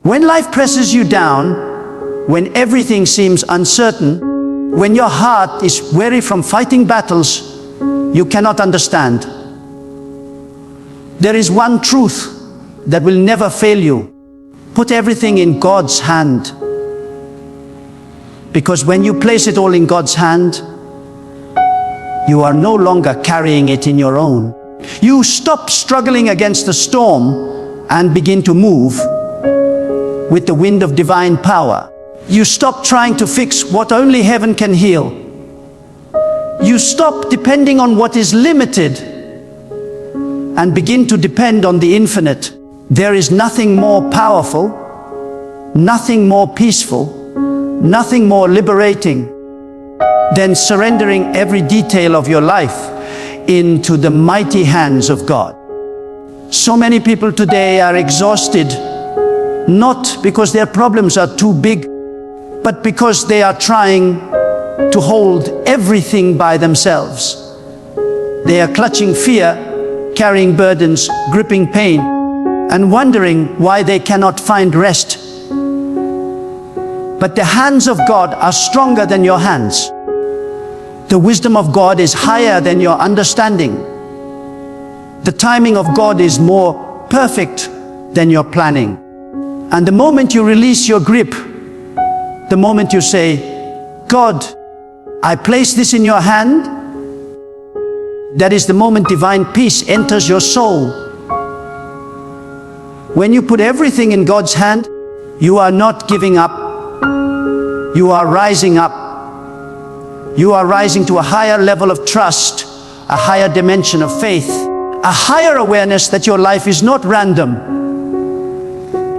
When life presses you down, when everything seems uncertain, when your heart is weary from fighting battles you cannot understand, there is one truth that will never fail you. Put everything in God's hand. Because when you place it all in God's hand, you are no longer carrying it in your own. You stop struggling against the storm and begin to move with the wind of divine power. You stop trying to fix what only heaven can heal. You stop depending on what is limited and begin to depend on the infinite. There is nothing more powerful, nothing more peaceful, nothing more liberating than surrendering every detail of your life into the mighty hands of God. So many people today are exhausted, not because their problems are too big, but because they are trying to hold everything by themselves. They are clutching fear, carrying burdens, gripping pain, and wondering why they cannot find rest. But the hands of God are stronger than your hands. The wisdom of God is higher than your understanding. The timing of God is more perfect than your planning. And the moment you release your grip, the moment you say, God, I place this in your hand, that is the moment divine peace enters your soul. When you put everything in God's hand, you are not giving up. You are rising up. You are rising to a higher level of trust, a higher dimension of faith, a higher awareness that your life is not random.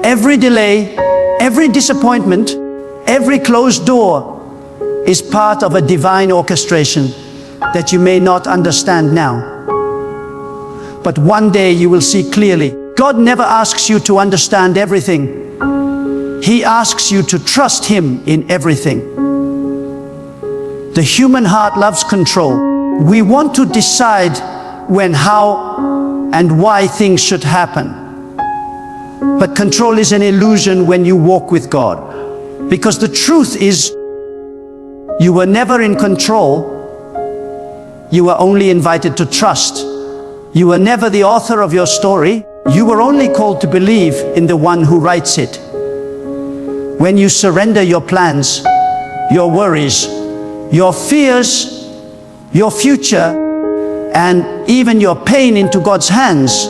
Every delay, every disappointment, every closed door is part of a divine orchestration that you may not understand now. But one day you will see clearly. God never asks you to understand everything. He asks you to trust Him in everything. The human heart loves control. We want to decide when, how, and why things should happen. But control is an illusion when you walk with God. Because the truth is, you were never in control. You were only invited to trust. You were never the author of your story. You were only called to believe in the one who writes it. When you surrender your plans, your worries, your fears, your future, and even your pain into God's hands,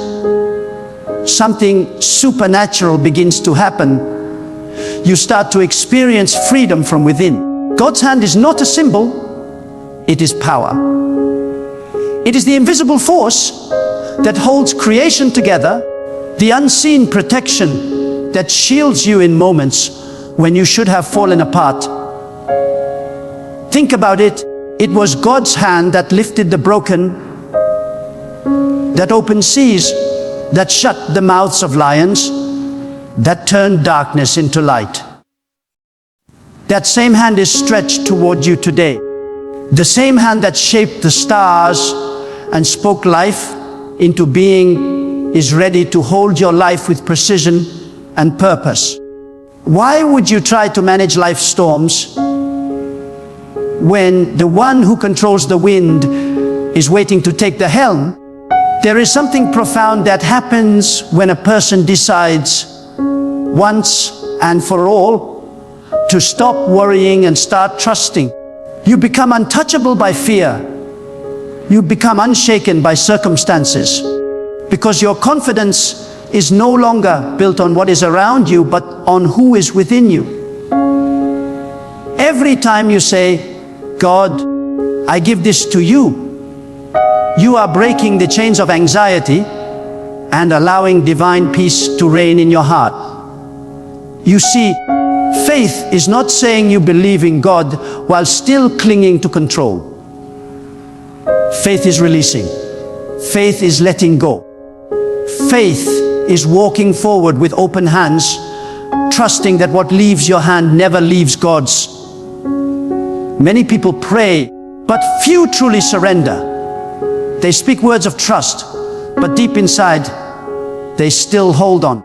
something supernatural begins to happen. You start to experience freedom from within. God's hand is not a symbol, it is power. It is the invisible force that holds creation together, the unseen protection that shields you in moments when you should have fallen apart. Think about it. It was God's hand that lifted the broken, that opened seas, that shut the mouths of lions, that turned darkness into light. That same hand is stretched toward you today. The same hand that shaped the stars and spoke life into being is ready to hold your life with precision and purpose. Why would you try to manage life's storms when the one who controls the wind is waiting to take the helm? There is something profound that happens when a person decides once and for all to stop worrying and start trusting. You become untouchable by fear. You become unshaken by circumstances, because your confidence is no longer built on what is around you, but on who is within you. Every time you say, God, I give this to you, you are breaking the chains of anxiety and allowing divine peace to reign in your heart. You see, faith is not saying you believe in God while still clinging to control. Faith is releasing. Faith is letting go. Faith is walking forward with open hands, trusting that what leaves your hand never leaves God's. Many people pray, but few truly surrender. They speak words of trust, but deep inside, they still hold on.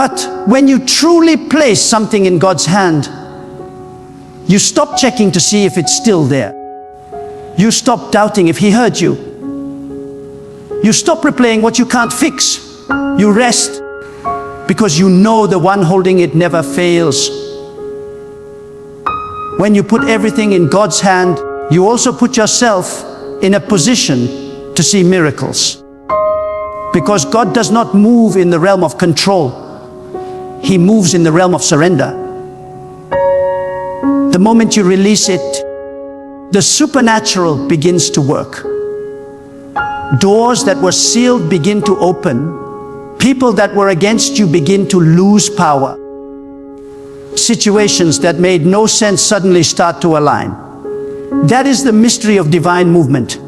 But when you truly place something in God's hand, you stop checking to see if it's still there. You stop doubting if He heard you. You stop replaying what you can't fix. You rest because you know the one holding it never fails. When you put everything in God's hand, you also put yourself in a position to see miracles. Because God does not move in the realm of control. He moves in the realm of surrender. The moment you release it, the supernatural begins to work. Doors that were sealed begin to open. People that were against you begin to lose power. Situations that made no sense suddenly start to align. That is the mystery of divine movement.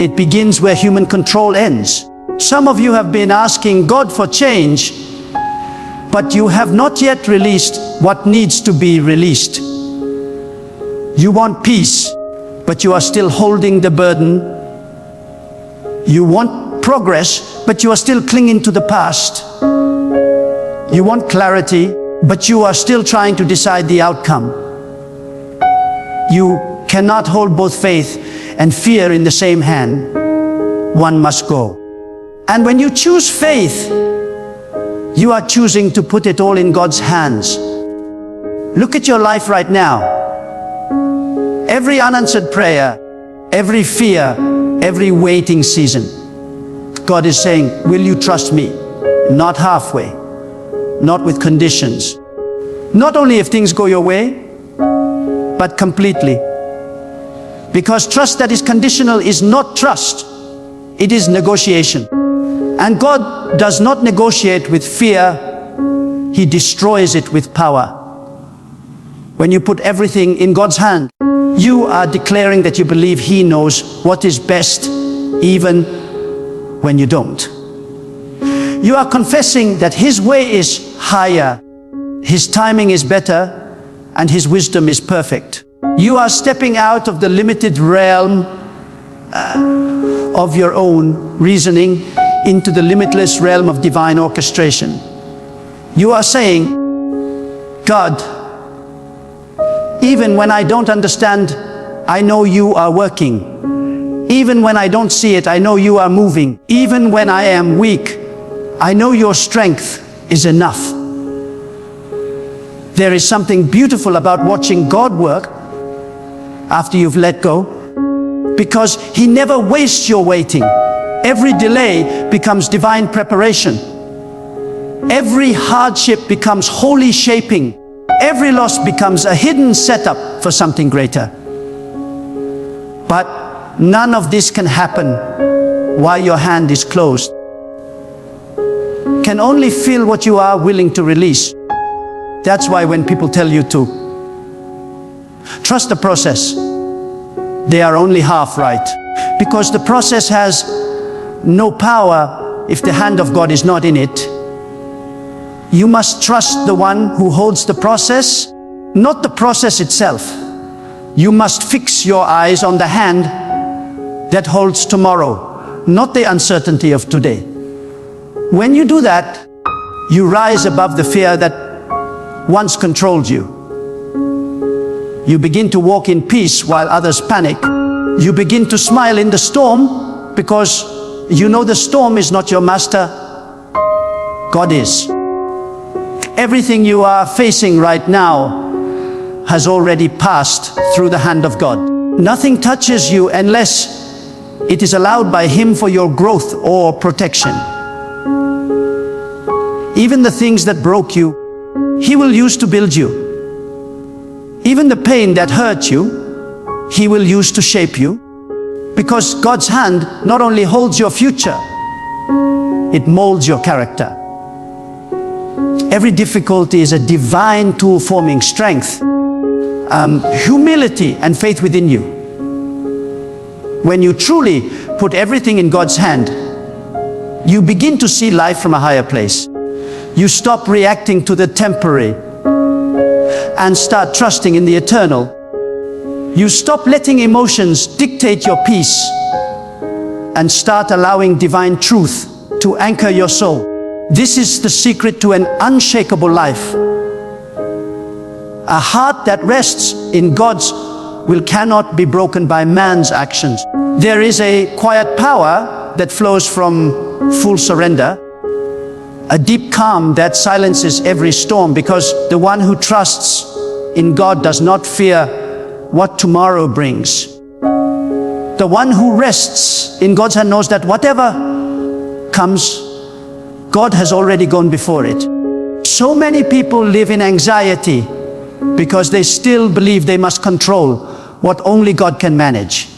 It begins where human control ends. Some of you have been asking God for change, but you have not yet released what needs to be released. You want peace, but you are still holding the burden. You want progress, but you are still clinging to the past. You want clarity, but you are still trying to decide the outcome. You cannot hold both faith and fear in the same hand. One must go. And when you choose faith, you are choosing to put it all in God's hands. Look at your life right now. Every unanswered prayer, every fear, every waiting season, God is saying, will you trust me? Not halfway, not with conditions. Not only if things go your way, but completely. Because trust that is conditional is not trust. It is negotiation. And God does not negotiate with fear. He destroys it with power. When you put everything in God's hand, you are declaring that you believe He knows what is best, even when you don't. You are confessing that His way is higher, His timing is better, and His wisdom is perfect. You are stepping out of the limited realm of your own reasoning into the limitless realm of divine orchestration. You are saying, God, even when I don't understand, I know you are working. Even when I don't see it, I know you are moving. Even when I am weak, I know your strength is enough. There is something beautiful about watching God work after you've let go, because He never wastes your waiting. Every delay becomes divine preparation. Every hardship becomes holy shaping. Every loss becomes a hidden setup for something greater. But none of this can happen while your hand is closed. Can only feel what you are willing to release. That's why when people tell you to trust the process, they are only half right. Because the process has no power if the hand of God is not in it. You must trust the one who holds the process, not the process itself. You must fix your eyes on the hand that holds tomorrow, not the uncertainty of today. When you do that, you rise above the fear that once controlled you. You begin to walk in peace while others panic. You begin to smile in the storm because you know the storm is not your master, God is. Everything you are facing right now has already passed through the hand of God. Nothing touches you unless it is allowed by Him for your growth or protection. Even the things that broke you, He will use to build you. Even the pain that hurt you, He will use to shape you. Because God's hand not only holds your future, it molds your character. Every difficulty is a divine tool forming strength, humility and faith within you. When you truly put everything in God's hand, you begin to see life from a higher place. You stop reacting to the temporary and start trusting in the eternal. You stop letting emotions dictate your peace and start allowing divine truth to anchor your soul. This is the secret to an unshakable life. A heart that rests in God's will cannot be broken by man's actions. There is a quiet power that flows from full surrender, a deep calm that silences every storm, because the one who trusts in God does not fear what tomorrow brings. The one who rests in God's hand knows that whatever comes, God has already gone before it. So many people live in anxiety because they still believe they must control what only God can manage.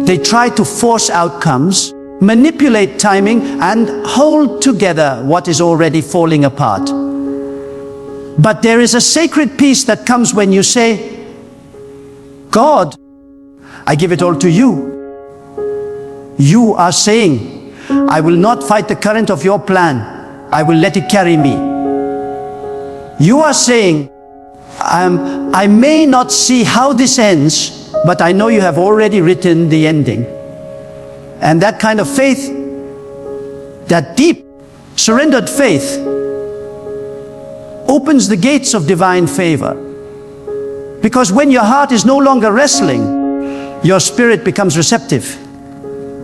They try to force outcomes, manipulate timing, and hold together what is already falling apart. But there is a sacred peace that comes when you say, God, I give it all to you. You are saying, I will not fight the current of your plan. I will let it carry me. You are saying, I may not see how this ends, but I know you have already written the ending. And that kind of faith, that deep, surrendered faith, opens the gates of divine favor. Because when your heart is no longer wrestling, your spirit becomes receptive.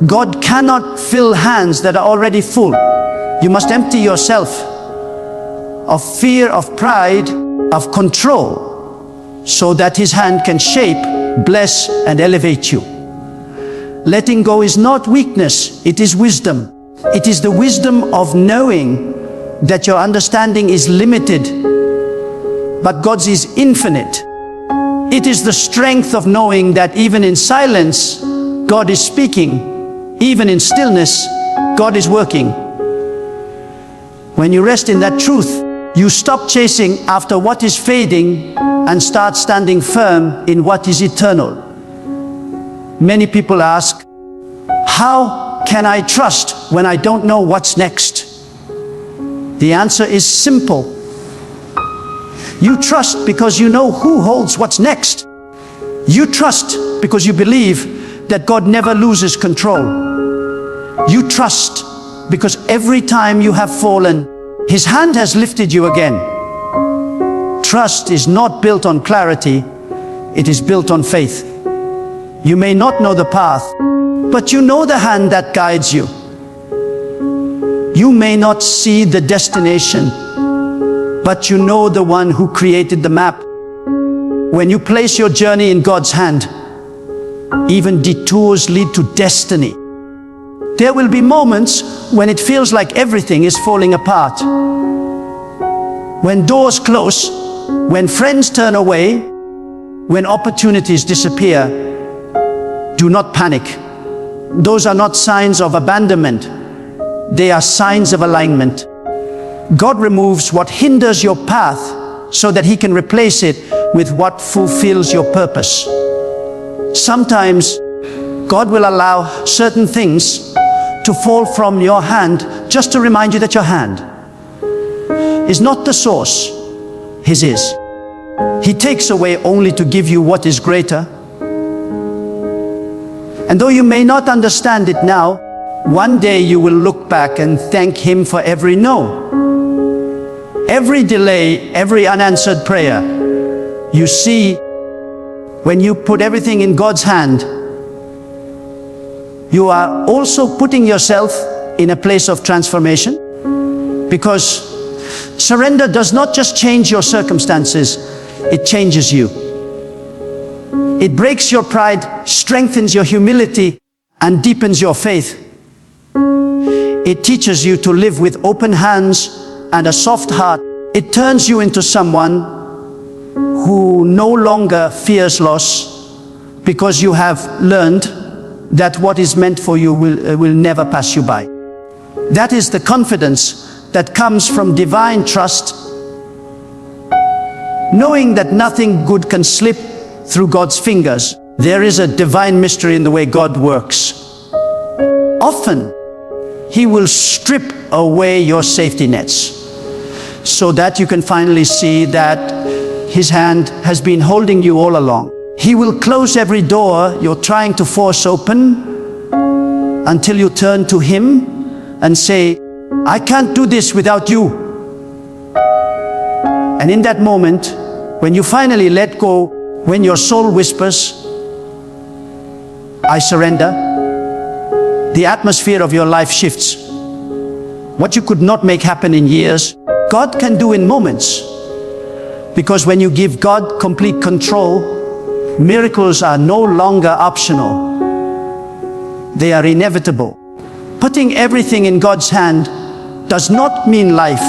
God cannot fill hands that are already full. You must empty yourself of fear, of pride, of control, so that His hand can shape, bless, and elevate you. Letting go is not weakness, it is wisdom. It is the wisdom of knowing that your understanding is limited, but God's is infinite. It is the strength of knowing that even in silence, God is speaking. Even in stillness, God is working. When you rest in that truth, you stop chasing after what is fading and start standing firm in what is eternal. Many people ask, how can I trust when I don't know what's next? The answer is simple. You trust because you know who holds what's next. You trust because you believe that God never loses control. You trust because every time you have fallen, His hand has lifted you again. Trust is not built on clarity, it is built on faith. You may not know the path, but you know the hand that guides you. You may not see the destination, but you know the one who created the map. When you place your journey in God's hand, even detours lead to destiny. There will be moments when it feels like everything is falling apart. When doors close, when friends turn away, when opportunities disappear, do not panic. Those are not signs of abandonment. They are signs of alignment. God removes what hinders your path so that He can replace it with what fulfills your purpose. Sometimes God will allow certain things to fall from your hand just to remind you that your hand is not the source, His is. He takes away only to give you what is greater. And though you may not understand it now, one day you will look back and thank Him for every no. Every delay, every unanswered prayer. You see, when you put everything in God's hand, you are also putting yourself in a place of transformation, because surrender does not just change your circumstances, it changes you. It breaks your pride, strengthens your humility, and deepens your faith. It teaches you to live with open hands and a soft heart. It turns you into someone who no longer fears loss, because you have learned that what is meant for you will never pass you by. That is the confidence that comes from divine trust, knowing that nothing good can slip through God's fingers. There is a divine mystery in the way God works. Often, He will strip away your safety nets so that you can finally see that His hand has been holding you all along. He will close every door you're trying to force open until you turn to Him and say, I can't do this without you. And in that moment, when you finally let go, when your soul whispers, I surrender, the atmosphere of your life shifts. What you could not make happen in years, God can do in moments. Because when you give God complete control, miracles are no longer optional. They are inevitable. Putting everything in God's hand does not mean life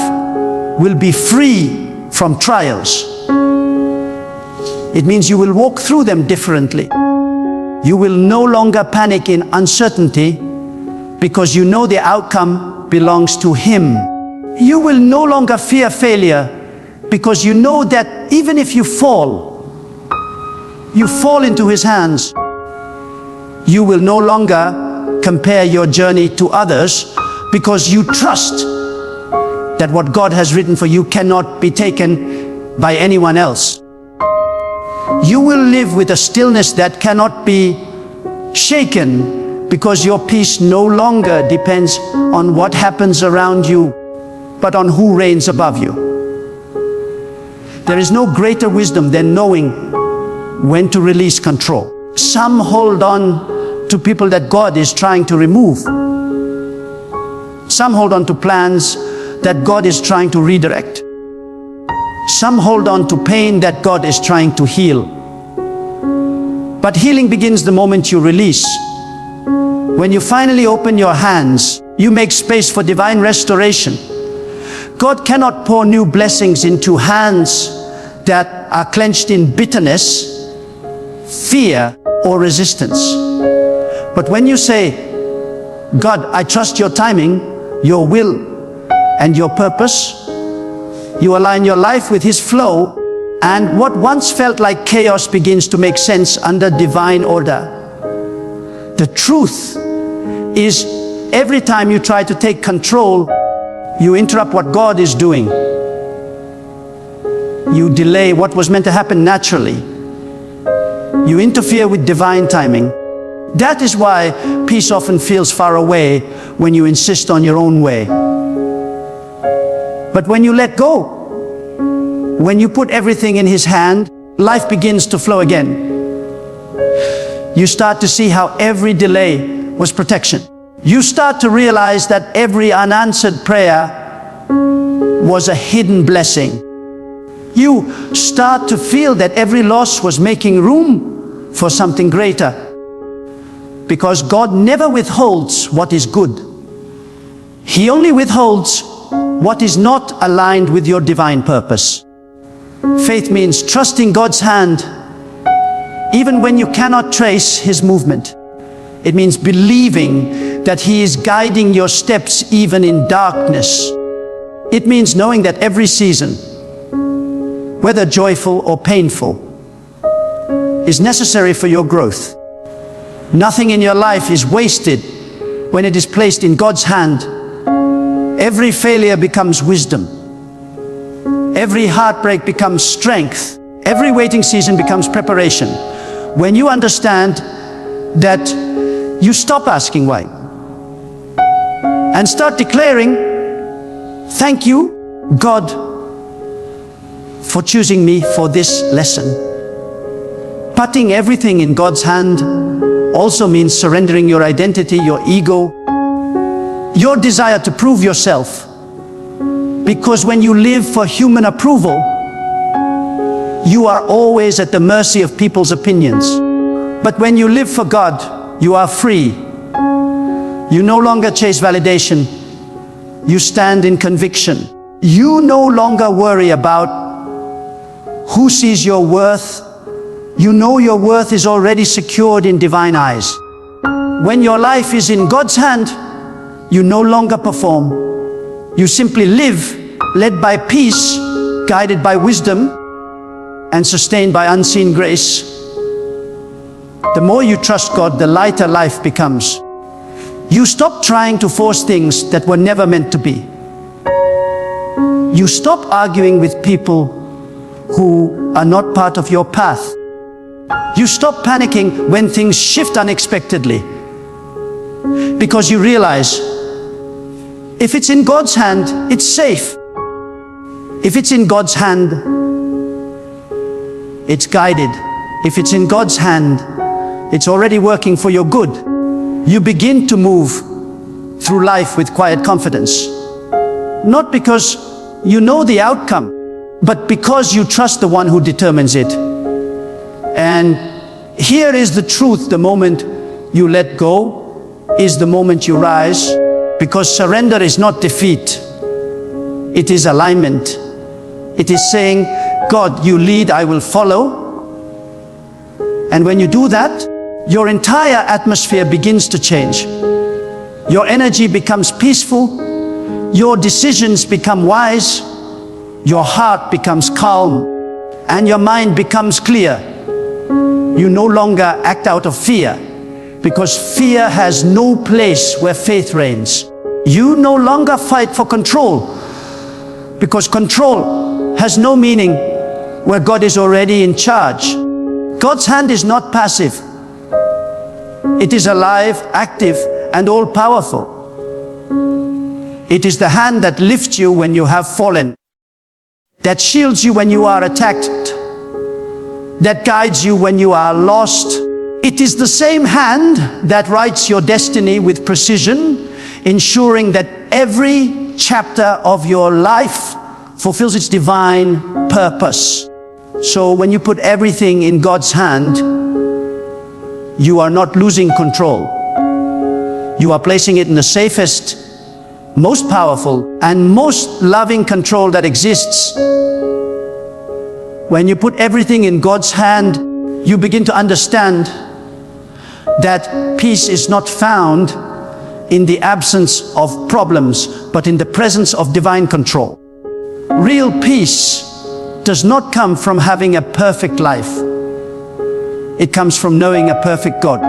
will be free from trials. It means you will walk through them differently. You will no longer panic in uncertainty because you know the outcome belongs to Him. You will no longer fear failure because you know that even if you fall into His hands. You will no longer compare your journey to others because you trust that what God has written for you cannot be taken by anyone else. You will live with a stillness that cannot be shaken because your peace no longer depends on what happens around you, but on who reigns above you. There is no greater wisdom than knowing when to release control. Some hold on to people that God is trying to remove. Some hold on to plans that God is trying to redirect. Some hold on to pain that God is trying to heal. But healing begins the moment you release. When you finally open your hands, you make space for divine restoration. God cannot pour new blessings into hands that are clenched in bitterness, fear, or resistance. But when you say, God, I trust your timing, your will, and your purpose, you align your life with His flow, and what once felt like chaos begins to make sense under divine order. The truth is, every time you try to take control, you interrupt what God is doing. You delay what was meant to happen naturally. You interfere with divine timing. That is why peace often feels far away when you insist on your own way. But when you let go, when you put everything in His hand, life begins to flow again. You start to see how every delay was protection. You start to realize that every unanswered prayer was a hidden blessing. You start to feel that every loss was making room for something greater. Because God never withholds what is good. He only withholds what is not aligned with your divine purpose. Faith means trusting God's hand even when you cannot trace His movement. It means believing that He is guiding your steps even in darkness. It means knowing that every season, whether joyful or painful, is necessary for your growth. Nothing in your life is wasted when it is placed in God's hand. Every failure becomes wisdom. Every heartbreak becomes strength. Every waiting season becomes preparation. When you understand that, you stop asking why and start declaring, thank you, God, for choosing me for this lesson. Putting everything in God's hand also means surrendering your identity, your ego, your desire to prove yourself. Because when you live for human approval, you are always at the mercy of people's opinions. But when you live for God, you are free. You no longer chase validation. You stand in conviction. You no longer worry about who sees your worth. You know your worth is already secured in divine eyes. When your life is in God's hand, you no longer perform. You simply live, led by peace, guided by wisdom, and sustained by unseen grace. The more you trust God, the lighter life becomes. You stop trying to force things that were never meant to be. You stop arguing with people who are not part of your path. You stop panicking when things shift unexpectedly. Because you realize If it's in God's hand, it's safe. If it's in God's hand, it's guided. If it's in God's hand, it's already working for your good. You begin to move through life with quiet confidence. Not because you know the outcome, but because you trust the one who determines it. And here is the truth: the moment you let go is the moment you rise, because surrender is not defeat. It is alignment. It is saying, God, you lead, I will follow. And when you do that, your entire atmosphere begins to change. Your energy becomes peaceful. Your decisions become wise. Your heart becomes calm. And your mind becomes clear. You no longer act out of fear, because fear has no place where faith reigns. You no longer fight for control, because control has no meaning where God is already in charge. God's hand is not passive. It is alive, active, and all-powerful. It is the hand that lifts you when you have fallen, that shields you when you are attacked, that guides you when you are lost. It is the same hand that writes your destiny with precision, ensuring that every chapter of your life fulfills its divine purpose. So when you put everything in God's hand, you are not losing control. You are placing it in the safest, most powerful, and most loving control that exists. When you put everything in God's hand, you begin to understand that peace is not found in the absence of problems, but in the presence of divine control. Real peace does not come from having a perfect life. It comes from knowing a perfect God.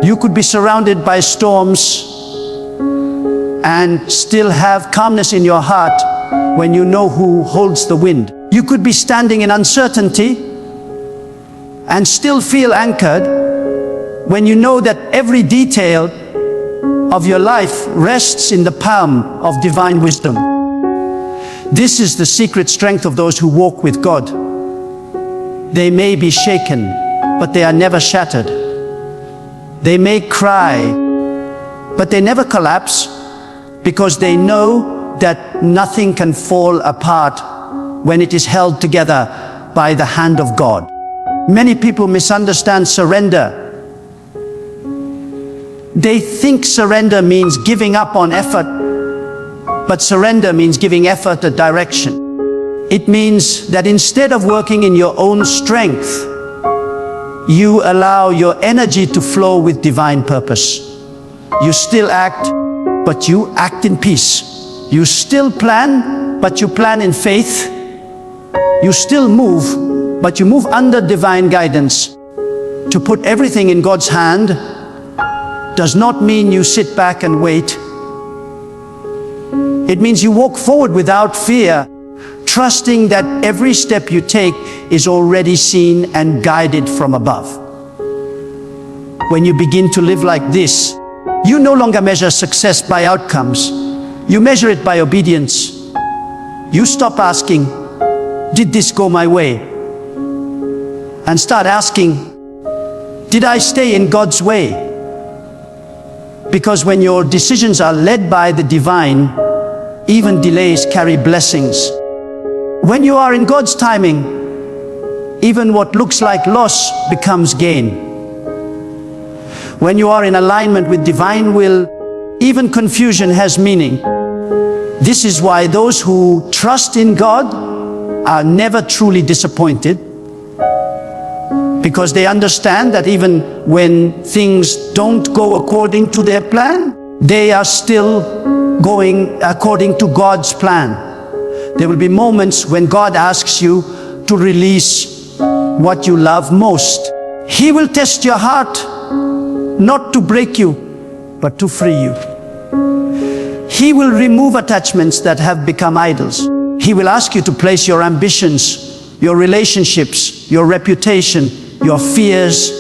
You could be surrounded by storms and still have calmness in your heart when you know who holds the wind. You could be standing in uncertainty and still feel anchored when you know that every detail of your life rests in the palm of divine wisdom. This is the secret strength of those who walk with God. They may be shaken, but they are never shattered. They may cry, but they never collapse, because they know that nothing can fall apart when it is held together by the hand of God. Many people misunderstand surrender. They think surrender means giving up on effort, but surrender means giving effort a direction. It means that instead of working in your own strength, you allow your energy to flow with divine purpose. You still act, but you act in peace. You still plan, but you plan in faith. You still move, but you move under divine guidance. To put everything in God's hand does not mean you sit back and wait. It means you walk forward without fear, trusting that every step you take is already seen and guided from above. When you begin to live like this, you no longer measure success by outcomes. You measure it by obedience. You stop asking, did this go my way? And start asking, did I stay in God's way? Because when your decisions are led by the divine, even delays carry blessings. When you are in God's timing, even what looks like loss becomes gain. When you are in alignment with divine will, even confusion has meaning. This is why those who trust in God are never truly disappointed, because they understand that even when things don't go according to their plan, they are still going according to God's plan. There will be moments when God asks you to release what you love most. He will test your heart, not to break you, but to free you. He will remove attachments that have become idols. He will ask you to place your ambitions, your relationships, your reputation, your fears,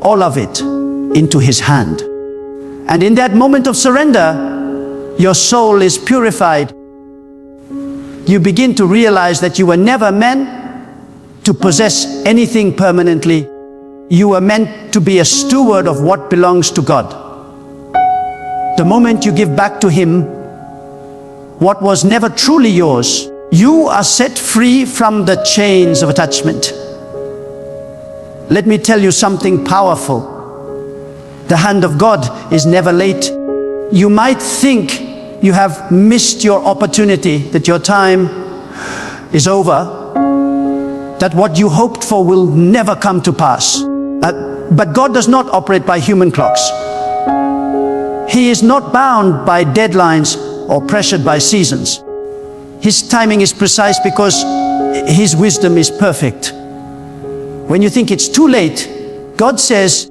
all of it into His hand. And in that moment of surrender, your soul is purified. You begin to realize that you were never meant to possess anything permanently. You were meant to be a steward of what belongs to God. The moment you give back to Him what was never truly yours, you are set free from the chains of attachment. Let me tell you something powerful. The hand of God is never late. You might think you have missed your opportunity, that your time is over, that what you hoped for will never come to pass. But God does not operate by human clocks. He is not bound by deadlines or pressured by seasons. His timing is precise because His wisdom is perfect. When you think it's too late, God says,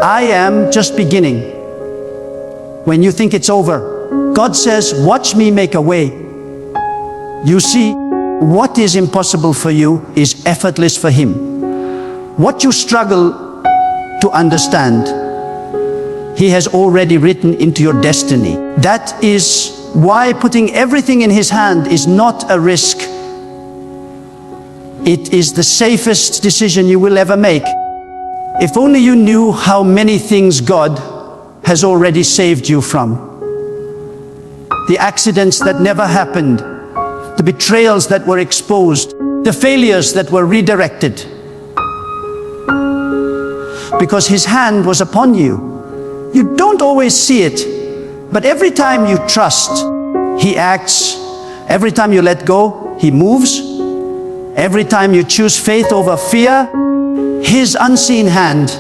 I am just beginning. When you think it's over, God says, watch me make a way. You see, what is impossible for you is effortless for Him. What you struggle to understand, He has already written into your destiny. That is why putting everything in His hand is not a risk. It is the safest decision you will ever make. If only you knew how many things God has already saved you from. The accidents that never happened, the betrayals that were exposed, the failures that were redirected. Because His hand was upon you. You don't always see it, but every time you trust, He acts. Every time you let go, He moves. Every time you choose faith over fear, His unseen hand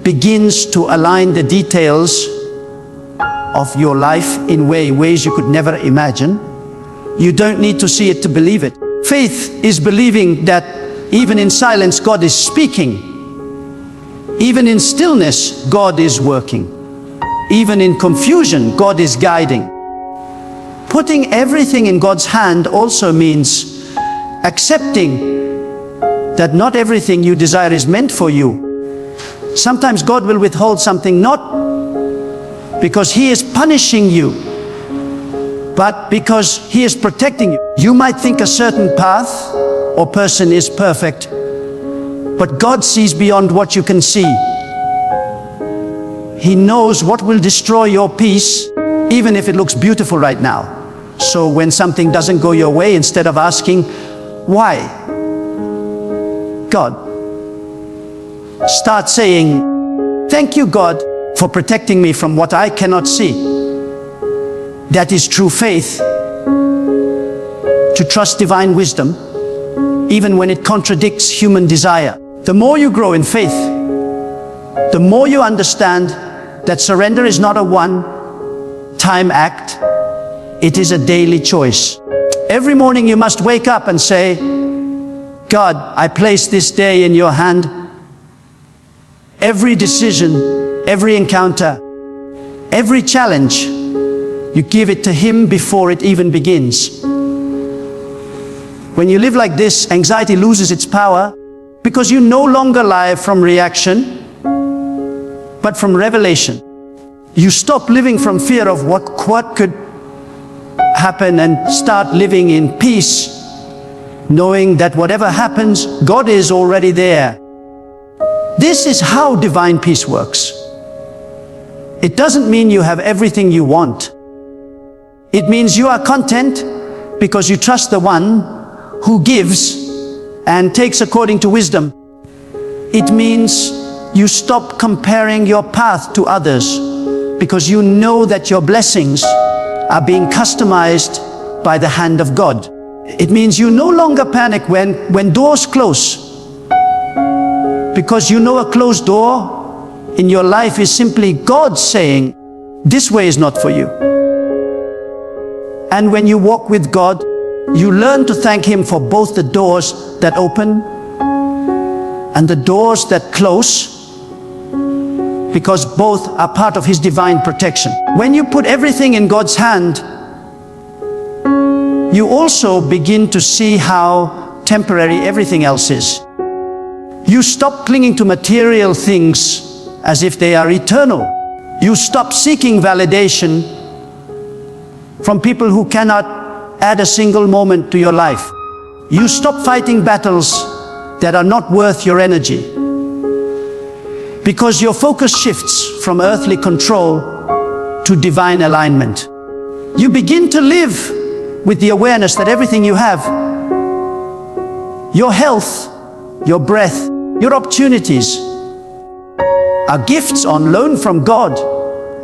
begins to align the details of your life in ways you could never imagine. You don't need to see it to believe it. Faith is believing that even in silence, God is speaking. Even in stillness, God is working. Even in confusion, God is guiding. Putting everything in God's hand also means accepting that not everything you desire is meant for you. Sometimes God will withhold something not because He is punishing you, but because He is protecting you. You might think a certain path or person is perfect, but God sees beyond what you can see. He knows what will destroy your peace, even if it looks beautiful right now. So when something doesn't go your way, instead of asking, why? God, start saying, thank you, God, for protecting me from what I cannot see. That is true faith. To trust divine wisdom, even when it contradicts human desire. The more you grow in faith, the more you understand that surrender is not a one-time act. It is a daily choice. Every morning you must wake up and say, God, I place this day in your hand. Every decision, every encounter, every challenge, you give it to Him before it even begins. When you live like this, anxiety loses its power because you no longer live from reaction, but from revelation. You stop living from fear of what could happen and start living in peace, knowing that whatever happens, God is already there. This is how divine peace works. It doesn't mean you have everything you want. It means you are content because you trust the one who gives and takes according to wisdom. It means you stop comparing your path to others because you know that your blessings are being customized by the hand of God. It means you no longer panic when doors close, because you know a closed door in your life is simply God saying, this way is not for you. And when you walk with God, you learn to thank Him for both the doors that open and the doors that close, because both are part of His divine protection. When you put everything in God's hand, you also begin to see how temporary everything else is. You stop clinging to material things as if they are eternal. You stop seeking validation from people who cannot add a single moment to your life. You stop fighting battles that are not worth your energy, because your focus shifts from earthly control to divine alignment. You begin to live with the awareness that everything you have, your health, your breath, your opportunities, are gifts on loan from God,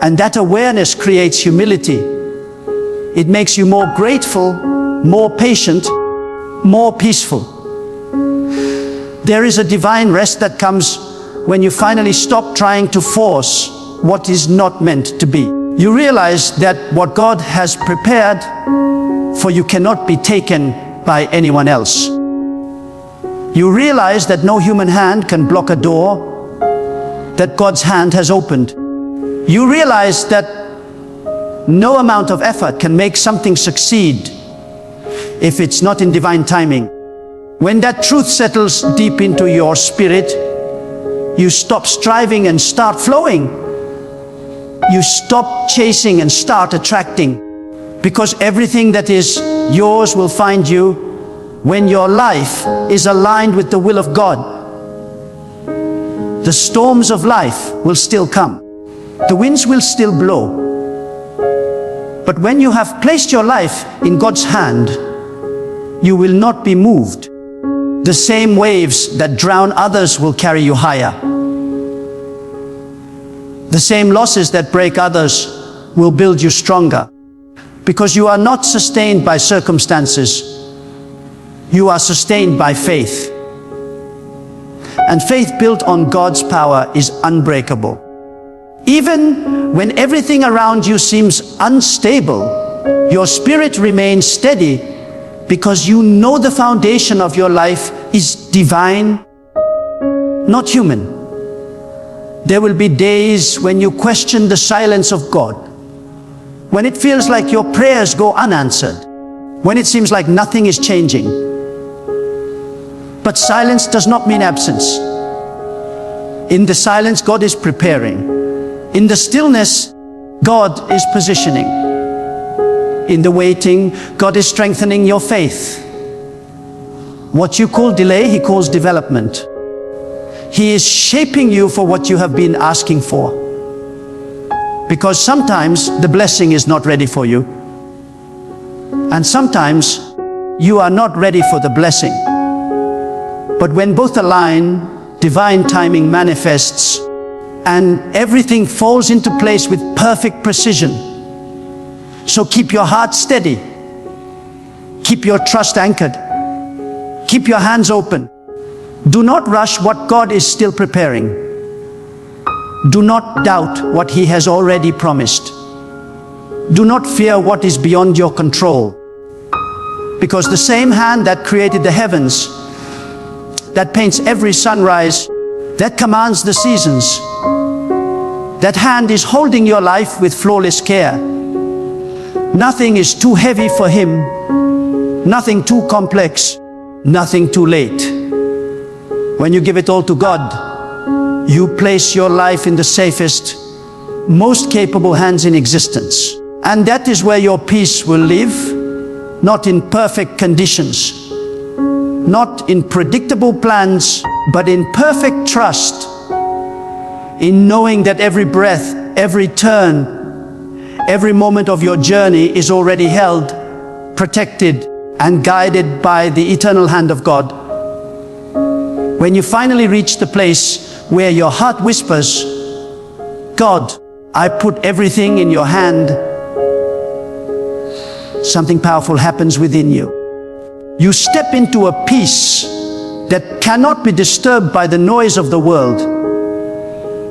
and that awareness creates humility. It makes you more grateful, more patient, more peaceful. There is a divine rest that comes when you finally stop trying to force what is not meant to be. You realize that what God has prepared for you cannot be taken by anyone else. You realize that no human hand can block a door that God's hand has opened. You realize that no amount of effort can make something succeed if it's not in divine timing. When that truth settles deep into your spirit, you stop striving and start flowing. You stop chasing and start attracting, because everything that is yours will find you when your life is aligned with the will of God. The storms of life will still come. The winds will still blow. But when you have placed your life in God's hand, you will not be moved. The same waves that drown others will carry you higher. The same losses that break others will build you stronger, because you are not sustained by circumstances. You are sustained by faith. And faith built on God's power is unbreakable. Even when everything around you seems unstable, your spirit remains steady, because you know the foundation of your life is divine, not human. There will be days when you question the silence of God, when it feels like your prayers go unanswered, when it seems like nothing is changing. But silence does not mean absence. In the silence, God is preparing. In the stillness, God is positioning. In the waiting, God is strengthening your faith. What you call delay, He calls development. He is shaping you for what you have been asking for. Because sometimes the blessing is not ready for you. And sometimes you are not ready for the blessing. But when both align, divine timing manifests, and everything falls into place with perfect precision. So keep your heart steady. Keep your trust anchored. Keep your hands open. Do not rush what God is still preparing. Do not doubt what He has already promised. Do not fear what is beyond your control. Because the same hand that created the heavens, that paints every sunrise, that commands the seasons, that hand is holding your life with flawless care. Nothing is too heavy for Him, nothing too complex, nothing too late. When you give it all to God, you place your life in the safest, most capable hands in existence. And that is where your peace will live, not in perfect conditions, not in predictable plans, but in perfect trust, in knowing that every breath, every turn, every moment of your journey is already held, protected, and guided by the eternal hand of God. When you finally reach the place where your heart whispers, God, I put everything in your hand, something powerful happens within you. You step into a peace that cannot be disturbed by the noise of the world.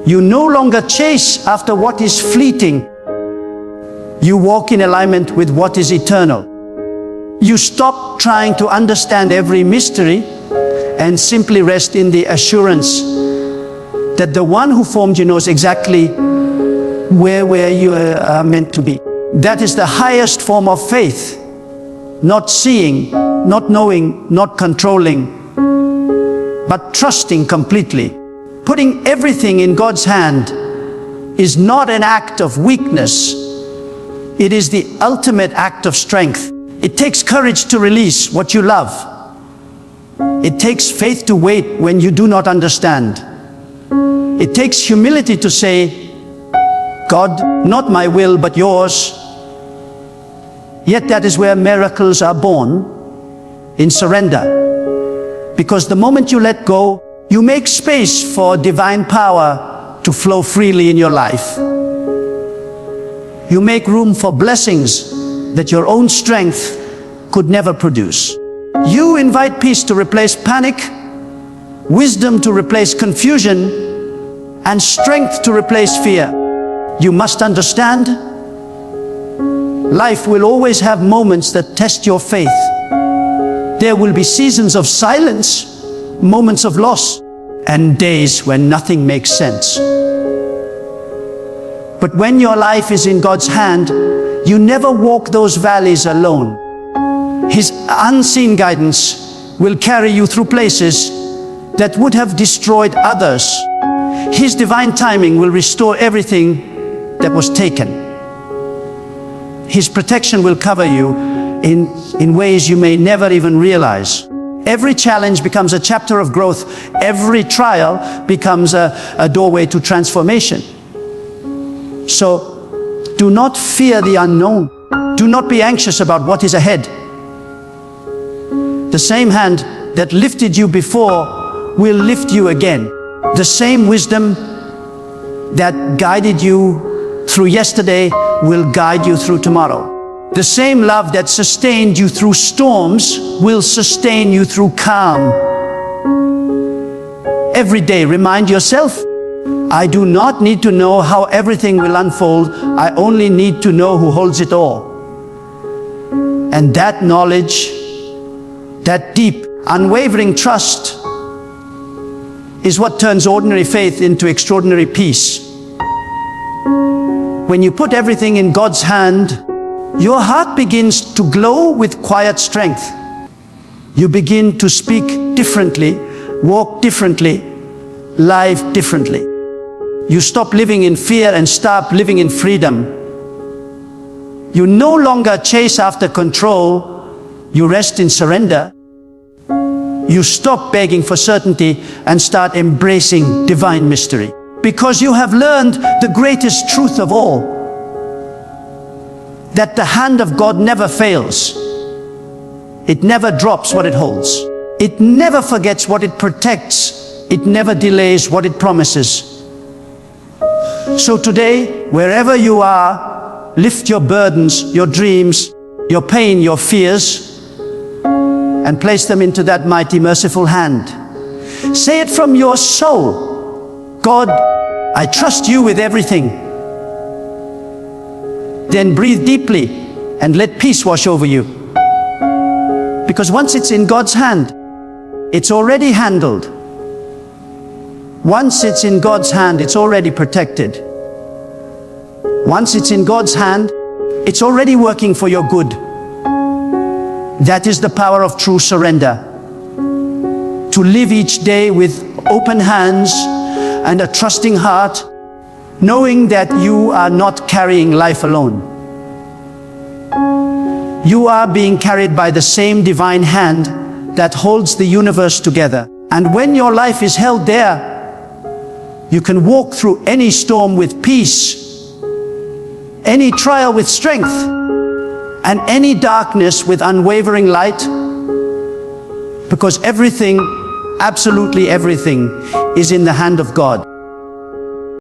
You no longer chase after what is fleeting. You walk in alignment with what is eternal. You stop trying to understand every mystery and simply rest in the assurance that the one who formed you knows exactly where you are meant to be. That is the highest form of faith. Not seeing, not knowing, not controlling, but trusting completely. Putting everything in God's hand is not an act of weakness. It is the ultimate act of strength. It takes courage to release what you love. It takes faith to wait when you do not understand. It takes humility to say, God, not my will, but yours. Yet that is where miracles are born, in surrender. Because the moment you let go, you make space for divine power to flow freely in your life. You make room for blessings that your own strength could never produce. You invite peace to replace panic, wisdom to replace confusion, and strength to replace fear. You must understand, life will always have moments that test your faith. There will be seasons of silence, moments of loss, and days when nothing makes sense. But when your life is in God's hand, you never walk those valleys alone. His unseen guidance will carry you through places that would have destroyed others. His divine timing will restore everything that was taken. His protection will cover you in ways you may never even realize. Every challenge becomes a chapter of growth. Every trial becomes a doorway to transformation. So do not fear the unknown. Do not be anxious about what is ahead. The same hand that lifted you before will lift you again. The same wisdom that guided you through yesterday will guide you through tomorrow. The same love that sustained you through storms will sustain you through calm. Every day, remind yourself, I do not need to know how everything will unfold. I only need to know who holds it all. And that knowledge, that deep, unwavering trust, is what turns ordinary faith into extraordinary peace. When you put everything in God's hand, your heart begins to glow with quiet strength. You begin to speak differently, walk differently, live differently. You stop living in fear and start living in freedom. You no longer chase after control, you rest in surrender. You stop begging for certainty and start embracing divine mystery. Because you have learned the greatest truth of all, that the hand of God never fails. It never drops what it holds. It never forgets what it protects. It never delays what it promises. So today, wherever you are, lift your burdens, your dreams, your pain, your fears, and place them into that mighty, merciful hand. Say it from your soul. God, I trust you with everything. Then breathe deeply and let peace wash over you. Because once it's in God's hand, it's already handled. Once it's in God's hand, it's already protected. Once it's in God's hand, it's already working for your good. That is the power of true surrender. To live each day with open hands and a trusting heart, knowing that you are not carrying life alone. You are being carried by the same divine hand that holds the universe together. And when your life is held there, you can walk through any storm with peace, any trial with strength, and any darkness with unwavering light, because everything, absolutely everything, is in the hand of God.